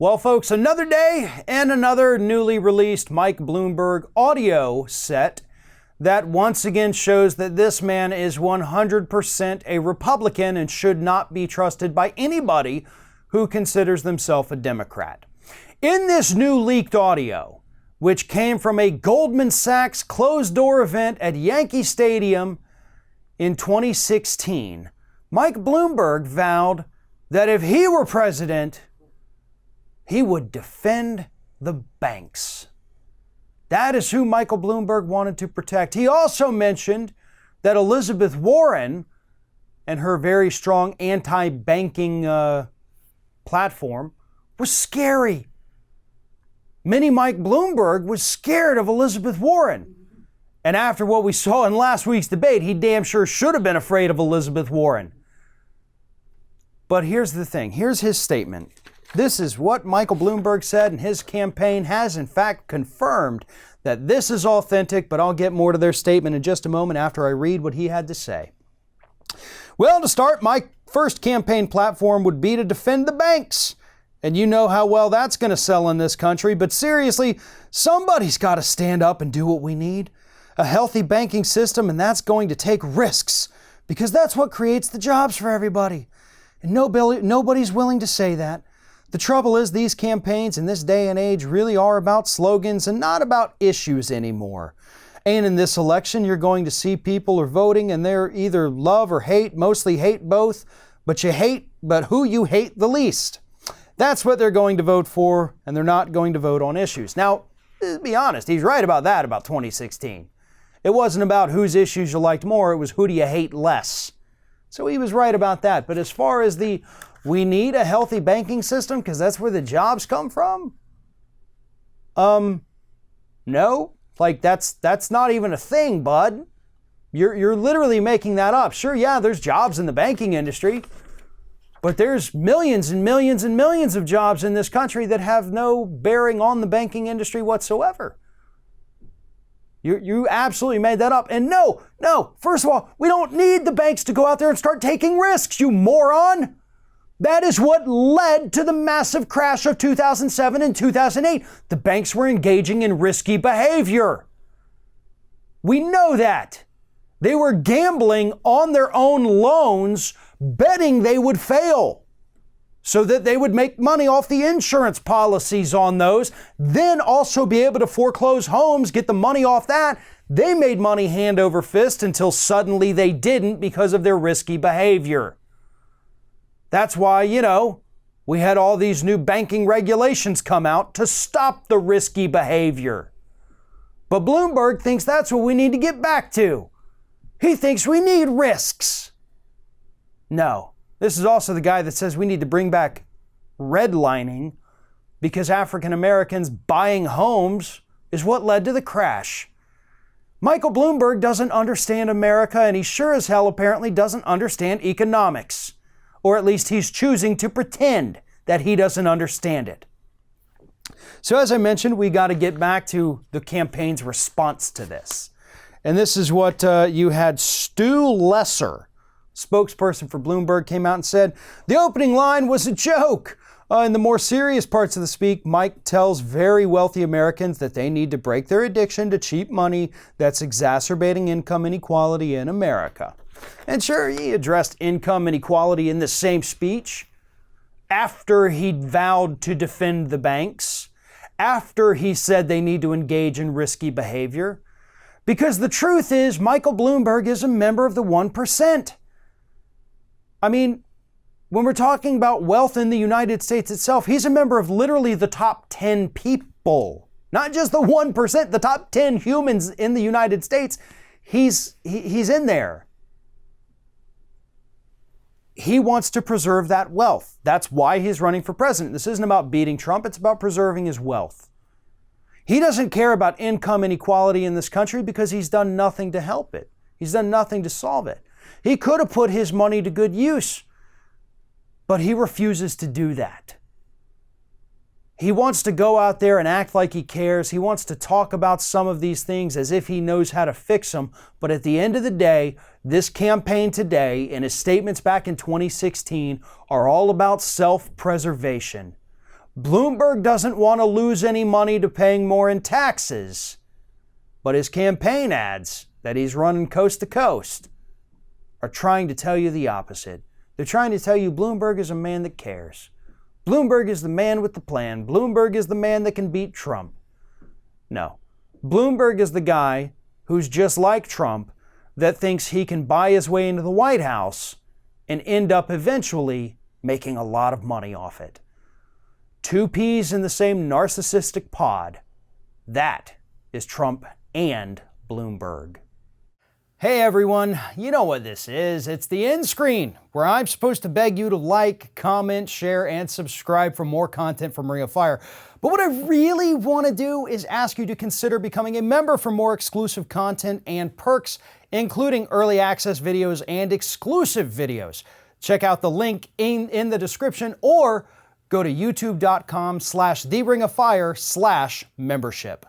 Well, folks, another day and another newly released Mike Bloomberg audio set that once again shows that this man is 100% a Republican and should not be trusted by anybody who considers themselves a Democrat. In this new leaked audio, which came from a Goldman Sachs closed-door event at Yankee Stadium in 2016, Mike Bloomberg vowed that if he were president, he would defend the banks. That is who Michael Bloomberg wanted to protect. He also mentioned that Elizabeth Warren and her very strong anti-banking platform was scary. Mini Mike Bloomberg was scared of Elizabeth Warren. And after what we saw in last week's debate, he damn sure should have been afraid of Elizabeth Warren. But here's the thing. Here's his statement. This is what Michael Bloomberg said, and his campaign has in fact confirmed that this is authentic, but I'll get more to their statement in just a moment after I read what he had to say. Well, to start, my first campaign platform would be to defend the banks. And you know how well that's going to sell in this country, but seriously, somebody's got to stand up and do what we need. A healthy banking system, and that's going to take risks, because that's what creates the jobs for everybody. And nobody's willing to say that. The trouble is these campaigns in this day and age really are about slogans and not about issues anymore. And in this election, you're going to see people are voting and they're either love or hate, mostly hate both, but who you hate the least. That's what they're going to vote for, and they're not going to vote on issues. Now, to be honest, he's right about that about 2016. It wasn't about whose issues you liked more, it was who do you hate less. So he was right about that. But as far as we need a healthy banking system because that's where the jobs come from? No. Like that's not even a thing, bud. You're literally making that up. Sure, yeah, there's jobs in the banking industry, but there's millions and millions and millions of jobs in this country that have no bearing on the banking industry whatsoever. You absolutely made that up. And no, first of all, we don't need the banks to go out there and start taking risks, you moron. That is what led to the massive crash of 2007 and 2008. The banks were engaging in risky behavior. We know that. They were gambling on their own loans, betting they would fail so that they would make money off the insurance policies on those, then also be able to foreclose homes, get the money off that. They made money hand over fist until suddenly they didn't because of their risky behavior. That's why, we had all these new banking regulations come out to stop the risky behavior. But Bloomberg thinks that's what we need to get back to. He thinks we need risks. No, this is also the guy that says we need to bring back redlining because African Americans buying homes is what led to the crash. Michael Bloomberg doesn't understand America, and he sure as hell apparently doesn't understand economics. Or at least he's choosing to pretend that he doesn't understand it. So as I mentioned, we got to get back to the campaign's response to this. And this is what you had Stu Lesser, spokesperson for Bloomberg, came out and said, the opening line was a joke. In the more serious parts of the speak, Mike tells very wealthy Americans that they need to break their addiction to cheap money that's exacerbating income inequality in America. And sure, he addressed income inequality in the same speech after he vowed to defend the banks, after he said they need to engage in risky behavior. Because the truth is, Michael Bloomberg is a member of the 1%. I mean, when we're talking about wealth in the United States itself, he's a member of literally the top 10 people. Not just the 1%, the top 10 humans in the United States. He's in there. He wants to preserve that wealth. That's why he's running for president. This isn't about beating Trump, it's about preserving his wealth. He doesn't care about income inequality in this country because he's done nothing to help it. He's done nothing to solve it. He could have put his money to good use, but he refuses to do that. He wants to go out there and act like he cares. He wants to talk about some of these things as if he knows how to fix them. But at the end of the day, this campaign today and his statements back in 2016 are all about self-preservation. Bloomberg doesn't want to lose any money to paying more in taxes, but his campaign ads that he's running coast to coast are trying to tell you the opposite. They're trying to tell you Bloomberg is a man that cares. Bloomberg is the man with the plan. Bloomberg is the man that can beat Trump. No. Bloomberg is the guy who's just like Trump that thinks he can buy his way into the White House and end up eventually making a lot of money off it. Two peas in the same narcissistic pod. That is Trump and Bloomberg. Hey everyone, you know what this is. It's the end screen, where I'm supposed to beg you to like, comment, share, and subscribe for more content from Ring of Fire. But what I really want to do is ask you to consider becoming a member for more exclusive content and perks, including early access videos and exclusive videos. Check out the link in the description or go to youtube.com/theringoffire/membership.